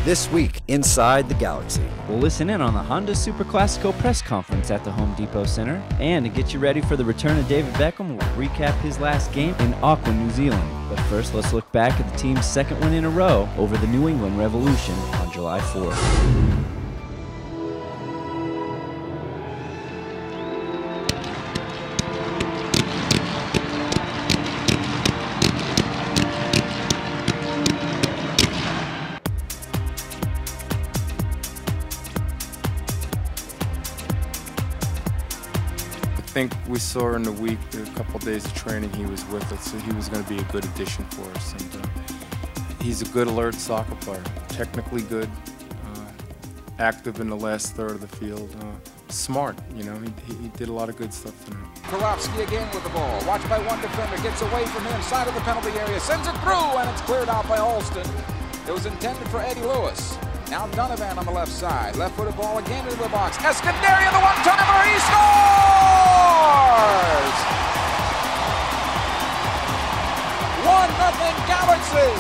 this week inside the Galaxy. We'll listen in on the Honda SuperClasico press conference at the Home Depot Center. And to get you ready for the return of David Beckham, we'll recap his last game in Auckland, New Zealand. But first, let's look back at the team's second win in a row over the New England Revolution on July 4th. I think we saw in the week, a couple of days of training, he was with us, so he was going to be a good addition for us. And he's a good, alert soccer player, technically good, active in the last third of the field, smart. You know, he did a lot of good stuff tonight. Karofsky again with the ball, watched by one defender, gets away from him, side of the penalty area, sends it through, and it's cleared out by Alston. It was intended for Eddie Lewis. Now Donovan on the left side. Left-footed ball again into the box. Escandarian, the one-timer, he scores! 1-0 Galaxy!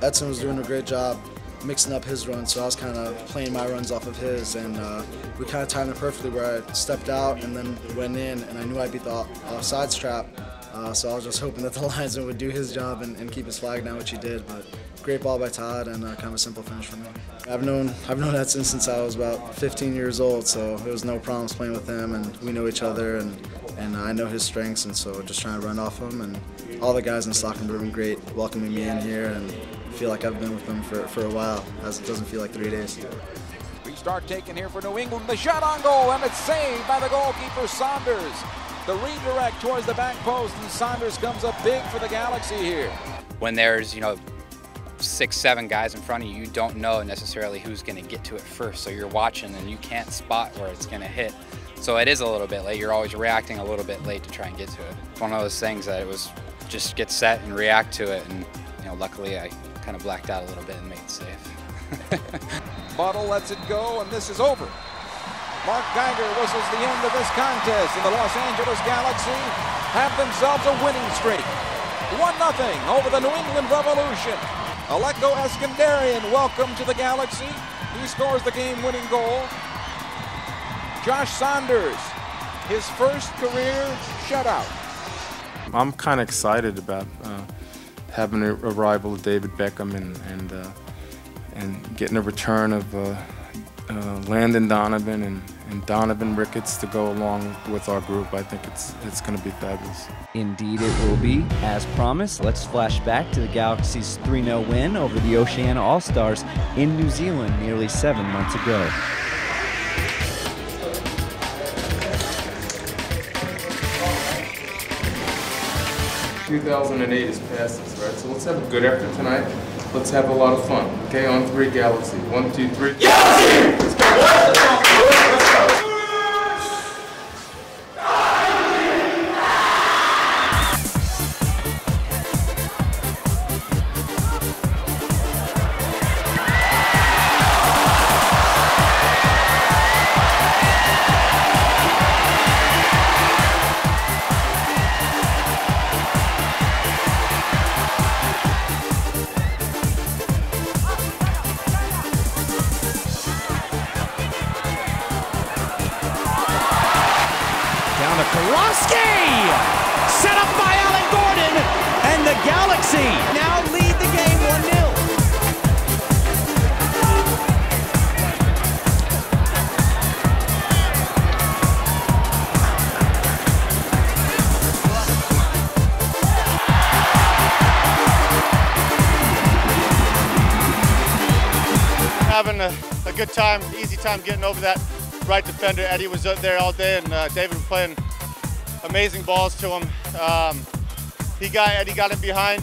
Edson was doing a great job mixing up his runs, so I was kind of playing my runs off of his, and we kind of timed it perfectly where I stepped out and then went in, and I knew I beat the offside trap. So I was just hoping that the linesman would do his job and keep his flag down, which he did. But great ball by Todd and kind of a simple finish for me. I've known Edson since I was about 15 years old, so there was no problems playing with him, and we know each other, and I know his strengths, and so just trying to run off him. And all the guys in Stockton have been great welcoming me in here, and I feel like I've been with them for a while, as it doesn't feel like 3 days. Restart taken here for New England. The shot on goal, and it's saved by the goalkeeper, Saunders. The redirect towards the back post, and Saunders comes up big for the Galaxy here. When there's, 6, 7 guys in front of you, you don't know necessarily who's going to get to it first. So you're watching and you can't spot where it's going to hit. So it is a little bit late. You're always reacting a little bit late to try and get to it. It's one of those things that it was just get set and react to it. And luckily I kind of blacked out a little bit and made it safe. Buttle lets it go, and this is over. Mark Geiger whistles the end of this contest, and the Los Angeles Galaxy have themselves a winning streak. 1-0 over the New England Revolution. Aleko Escandarian, welcome to the Galaxy. He scores the game-winning goal. Josh Saunders, his first career shutout. I'm kind of excited about having a arrival of David Beckham and getting a return of Landon Donovan and Donovan Ricketts to go along with our group. I think it's going to be fabulous. Indeed it will be. As promised, let's flash back to the Galaxy's 3-0 win over the Oceania All-Stars in New Zealand nearly 7 months ago. '08 is past us, right? So let's have a good effort tonight. Let's have a lot of fun. Okay, on 3, Galaxy. 1, 2, 3. Galaxy! Let's go! Let's go! Karofsky! Set up by Alan Gordon, and the Galaxy now lead the game 1-0. Having a good time, easy time getting over that right defender. Eddie was up there all day, and David was playing amazing balls to him. Eddie got him behind,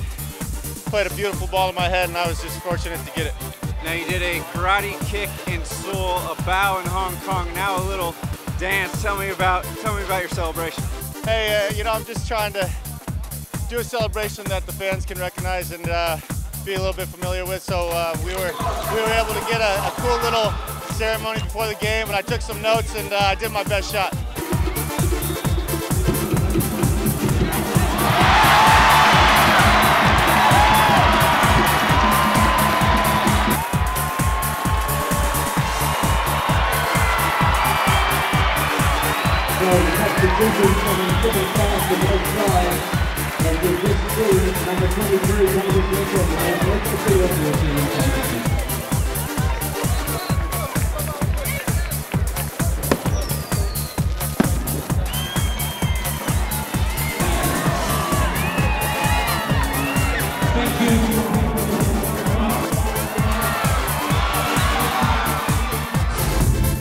played a beautiful ball in my head, and I was just fortunate to get it. Now you did a karate kick in Seoul, a bow in Hong Kong, now a little dance. Tell me about your celebration. Hey, I'm just trying to do a celebration that the fans can recognize and be a little bit familiar with. So we were able to get a cool little ceremony before the game, and I took some notes and I did my best shot.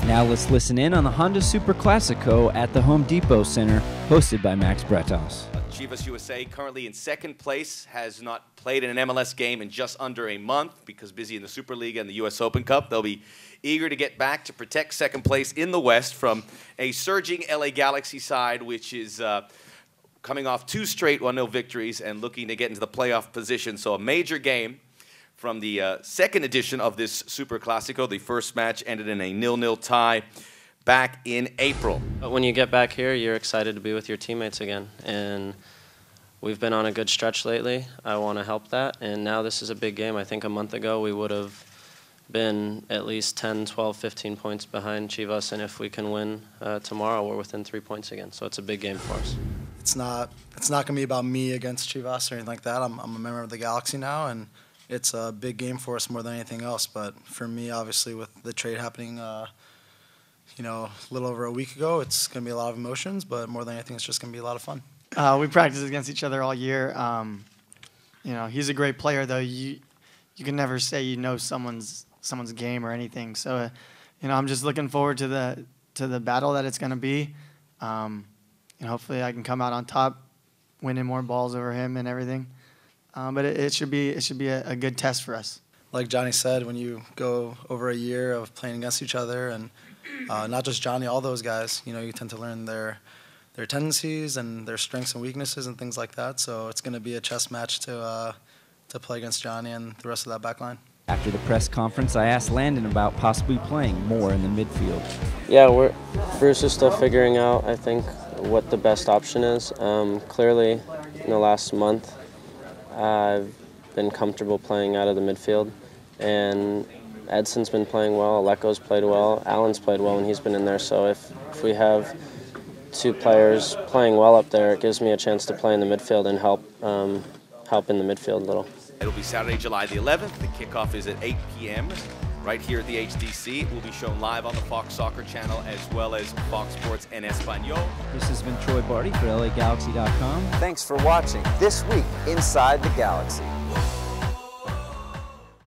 Now let's listen in on the Honda SuperClasico at the Home Depot Center, hosted by Max Bretos. Chivas USA currently in second place, has not played in an MLS game in just under a month because busy in the Super League and the US Open Cup. They'll be eager to get back to protect second place in the West from a surging LA Galaxy side, which is coming off 2 straight 1-0 victories and looking to get into the playoff position. So a major game from the second edition of this SuperClasico. The first match ended in a 0-0 tie back in April. But when you get back here, you're excited to be with your teammates again. And we've been on a good stretch lately. I want to help that. And now this is a big game. I think a month ago we would have been at least 10, 12, 15 points behind Chivas. And if we can win tomorrow, we're within 3 points again. So it's a big game for us. It's not going to be about me against Chivas or anything like that. I'm a member of the Galaxy now, and it's a big game for us more than anything else. But for me, obviously, with the trade happening, you know, a little over a week ago, it's going to be a lot of emotions. But more than anything, it's just going to be a lot of fun. We practice against each other all year. You know, he's a great player, though. You can never say you know someone's game or anything. So, you know, I'm just looking forward to the battle that it's going to be. And hopefully, I can come out on top, winning more balls over him and everything. But it should be a good test for us. Like Johnny said, when you go over a year of playing against each other, and not just Johnny, all those guys, you know, you tend to learn their tendencies and their strengths and weaknesses and things like that. So it's going to be a chess match to play against Johnny and the rest of that back line. After the press conference, I asked Landon about possibly playing more in the midfield. Yeah, Bruce is still figuring out, I think, what the best option is. Clearly, in the last month, I've been comfortable playing out of the midfield, and Edson's been playing well, Aleko's played well, Allen's played well when he's been in there, so if we have 2 players playing well up there, it gives me a chance to play in the midfield and help in the midfield a little. It'll be Saturday, July the 11th. The kickoff is at 8 p.m. right here at the HDC. It will be shown live on the Fox Soccer channel as well as Fox Sports en Espanol. This has been Troy Barty for LAGalaxy.com. Thanks for watching This Week Inside the Galaxy.